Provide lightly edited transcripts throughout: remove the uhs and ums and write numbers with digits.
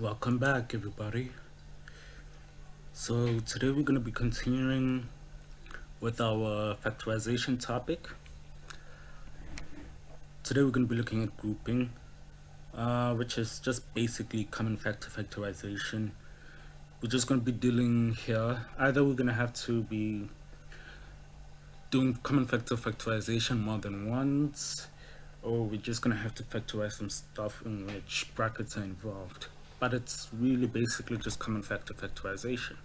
Welcome back, everybody. So, today we're going to be continuing with our factorization topic. Today we're going to be looking at grouping, which is just basically common factor factorization. We're just going to be dealing here. Either we're going to have to be doing common factor factorization more than once, or we're just going to have to factorize some stuff in which brackets are involved. But it's really basically just common factor factorization.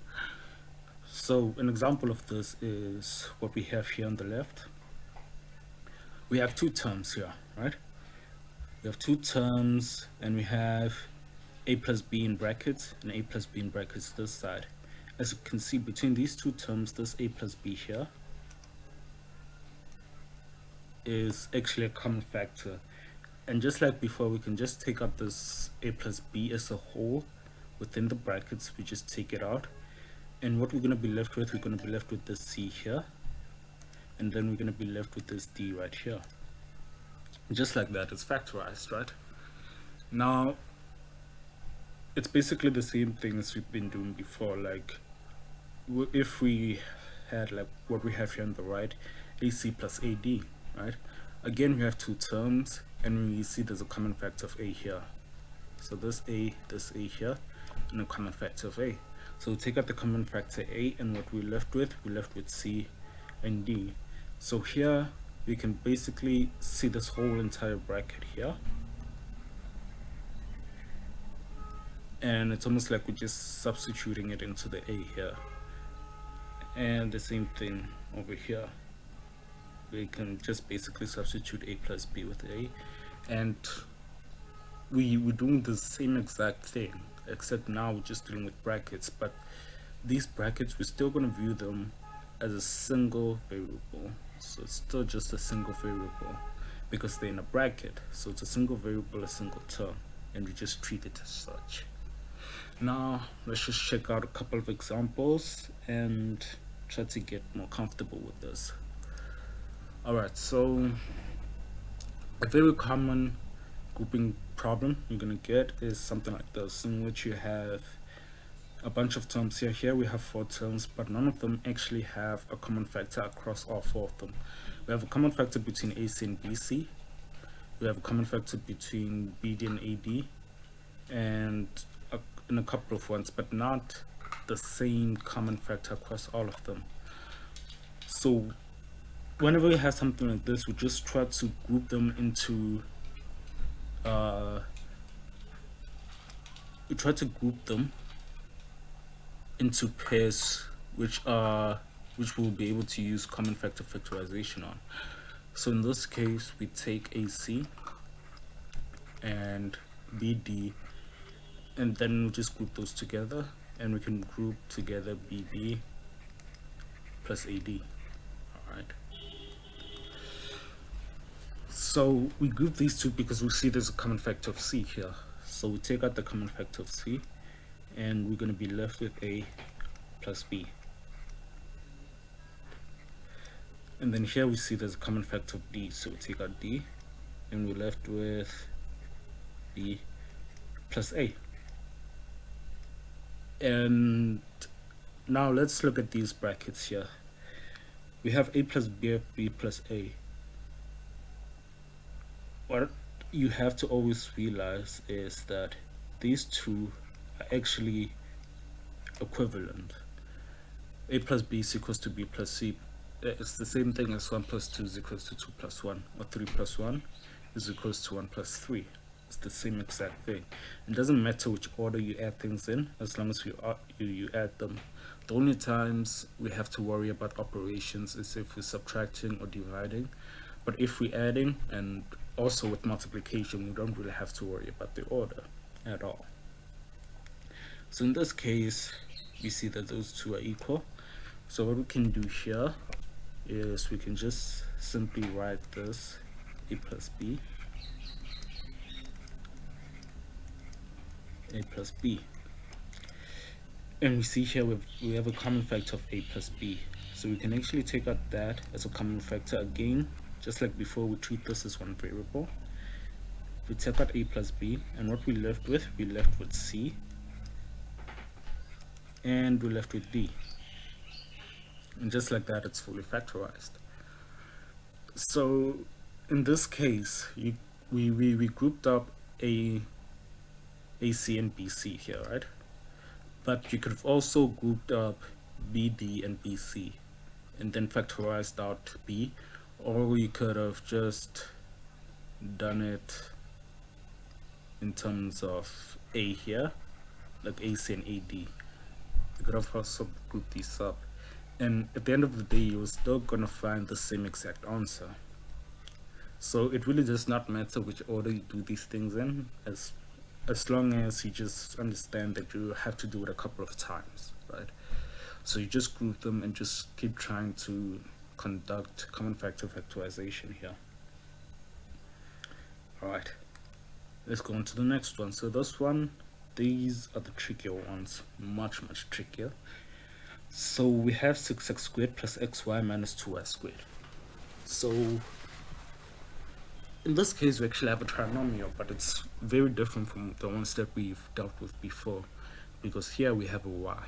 So an example of this is what we have here on the left. We have two terms here, right? We have two terms and we have a plus b in brackets and a plus b in brackets this side. As you can see, between these two terms, this a plus b here is actually a common factor. And just like before, we can just take out this a plus b as a whole within the brackets. We just take it out. And what we're going to be left with, we're going to be left with this c here. And then we're going to be left with this d right here. Just like that, it's factorized, right? Now, it's basically the same thing as we've been doing before. Like, if we had like what we have here on the right, ac plus ad, right? Again, we have two terms, and we see there's a common factor of a here. So this a here, and a common factor of a. So we take out the common factor a, and what we're left with c and d. So here we can basically see this whole entire bracket here, and it's almost like we're just substituting it into the a here. And the same thing over here, we can just basically substitute a plus b with a, and we're doing the same exact thing, except now we're just dealing with brackets. But these brackets, we're still going to view them as a single variable. So it's still just a single variable because they're in a bracket. So it's a single variable, a single term, and we just treat it as such. Now let's just check out a couple of examples and try to get more comfortable with this. Alright, so a very common grouping problem you're going to get is something like this, in which you have a bunch of terms here. Here we have 4 terms, but none of them actually have a common factor across all 4 of them. We have a common factor between AC and BC. We have a common factor between BD and AD, and in a couple of ones, but not the same common factor across all of them. So whenever we have something like this, we just try to group them into pairs which we'll be able to use common factor factorization on. So in this case, we take AC and BD, and then we just group those together, and we can group together BD plus AD. Alright, so we group these two because we see there's a common factor of C here. So we take out the common factor of C, and we're going to be left with A plus B. And then here we see there's a common factor of D, so we take out D, and we're left with B plus A. And now let's look at these brackets here. We have A plus B, B plus A. What you have to always realize is that these two are actually equivalent. A plus B is equals to B plus C. It's the same thing as 1 plus 2 is equals to 2 plus 1, or 3 plus 1 is equals to 1 plus 3. It's the same exact thing. It doesn't matter which order you add things in, as long as you add them. The only times we have to worry about operations is if we're subtracting or dividing. But if we're adding, and also with multiplication, we don't really have to worry about the order at all. So in this case, we see that those two are equal. So what we can do here is we can just simply write this A plus B, A plus B. And we see here we have a common factor of A plus B. So we can actually take out that as a common factor again. Just like before, we treat this as one variable. we take out a plus b, and what we left with c, and we're left with d. And just like that, it's fully factorized. So in this case, we grouped up AC and BC here, right? But you could have also grouped up BD and BC and then factorized out B, or you could have just done it in terms of A here, like AC and AD. You could have also grouped these up, and at the end of the day, you're still gonna find the same exact answer. So it really does not matter which order you do these things in, as long as you just understand that you have to do it a couple of times, right? So you just group them and just keep trying to conduct common factor factorization here. All right, let's go on to the next one. So this one, these are the trickier ones, much trickier. So we have 6x squared plus xy minus 2y squared. So in this case, we actually have a trinomial, but it's very different from the ones that we've dealt with before, because here we have a y,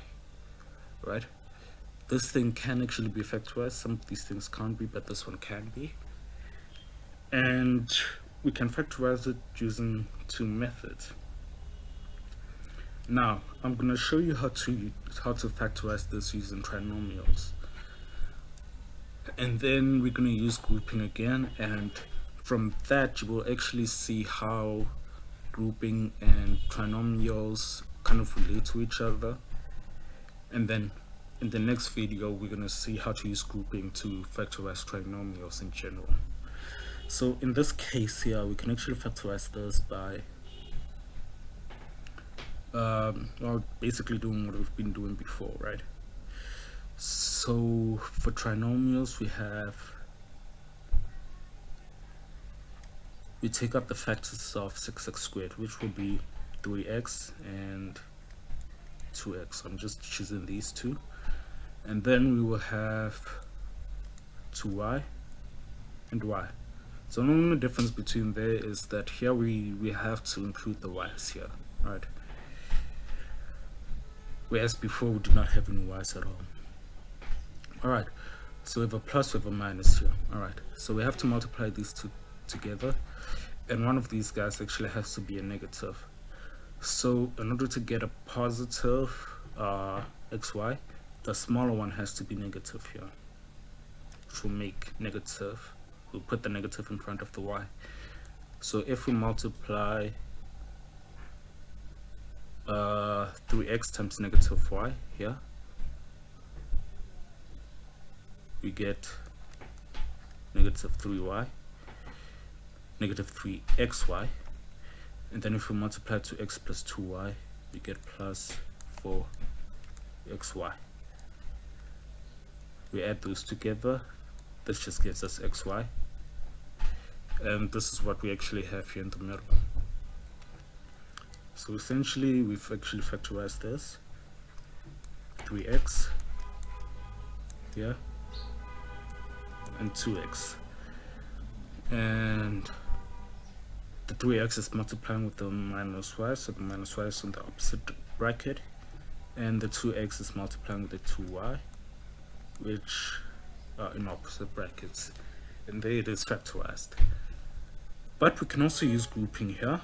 right? This thing can actually be factorized. Some of these things can't be, but this one can be. And we can factorize it using two methods. Now, I'm going to show you how to factorize this using trinomials. And then we're going to use grouping again, and from that you will actually see how grouping and trinomials kind of relate to each other. And then in the next video, we're going to see how to use grouping to factorize trinomials in general. So in this case here, we can actually factorize this by well, basically doing what we've been doing before, right? So for trinomials, we take up the factors of 6x squared, which will be 3x and 2x. I'm just choosing these two, and then we will have 2y and y. So the only difference between there is that here we have to include the y's here, right? Whereas before we do not have any y's at all. Alright, so we have a plus, we have a minus here. Alright, so we have to multiply these two together, and one of these guys actually has to be a negative. So in order to get a positive xy, the smaller one has to be negative here, which will make negative. We'll put the negative in front of the y. So if we multiply 3x times negative y here, we get negative 3y, negative 3xy, and then if we multiply 2x plus 2y, we get plus 4xy. We add those together, this just gives us xy, and this is what we actually have here in the middle. So essentially, we've actually factorized this 3x here and 2x, and the 3x is multiplying with the minus y, so the minus y is on the opposite bracket, and the 2x is multiplying with the 2y, which are in opposite brackets, and there it is factorized. But we can also use grouping here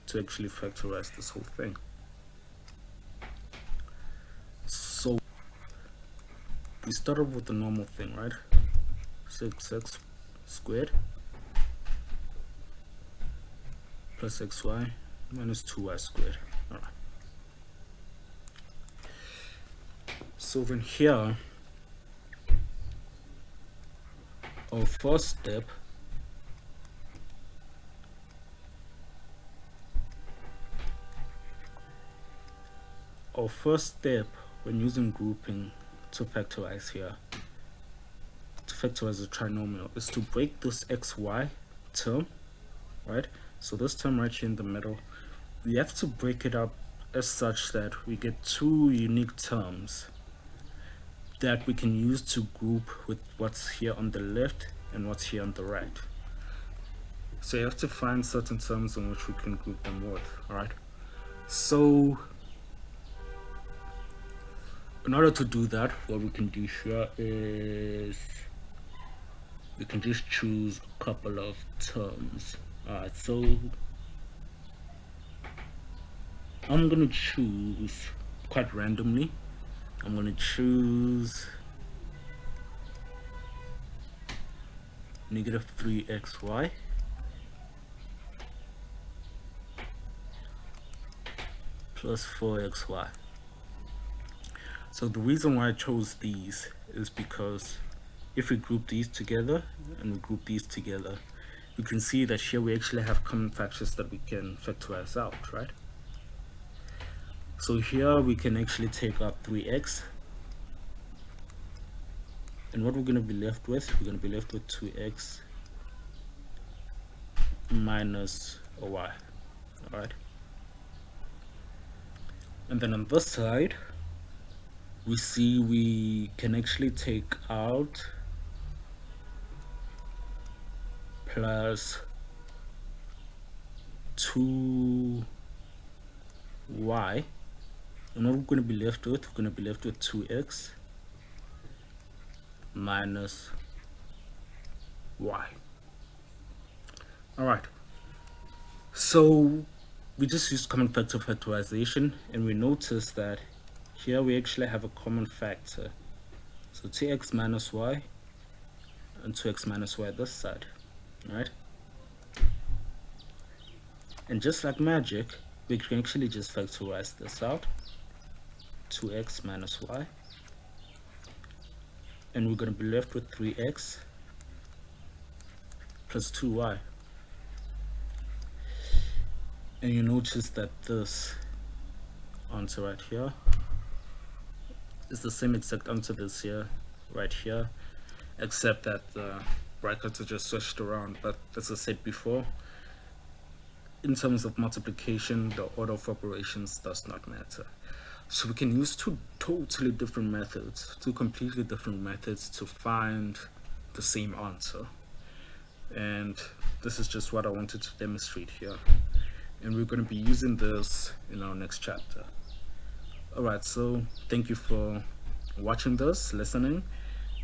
to actually factorize this whole thing. So we start off with the normal thing, right? 6x squared plus xy minus 2y squared. All right. So then here, our first step when using grouping to factorize here, to factorize a trinomial, is to break this xy term, right? So this term right here in the middle, we have to break it up as such that we get two unique terms that we can use to group with what's here on the left and what's here on the right. So you have to find certain terms in which we can group them with. All right. So in order to do that, what we can do here is we can just choose a couple of terms. Alright, so I'm gonna choose quite randomly. I'm gonna choose negative 3xy plus 4xy. So the reason why I chose these is because if we group these together and we group these together, you can see that here we actually have common factors that we can factorize out, right? So here we can actually take out 3x, and what we're going to be left with, we're going to be left with 2x minus a y. All right, and then on this side we see we can actually take out plus 2y, and what we're going to be left with, we're going to be left with 2x minus y. All right, so we just used common factor factorization, and we notice that here we actually have a common factor. So 2x minus y and 2x minus y this side, right? And just like magic, we can actually just factorize this out. 2x minus y, and we're going to be left with 3x plus 2y. And you notice that this answer right here is the same exact answer this here, right here, except that the brackets are just switched around. But as I said before, in terms of multiplication, the order of operations does not matter. So we can use two totally different methods, two completely different methods to find the same answer. And this is just what I wanted to demonstrate here. And we're going to be using this in our next chapter. Alright, so thank you for watching this, listening,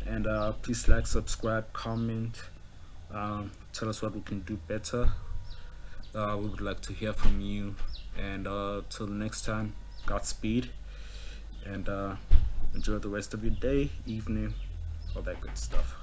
and please like, subscribe, comment, tell us what we can do better. We would like to hear from you, and till next time, Godspeed, and enjoy the rest of your day, evening, all that good stuff.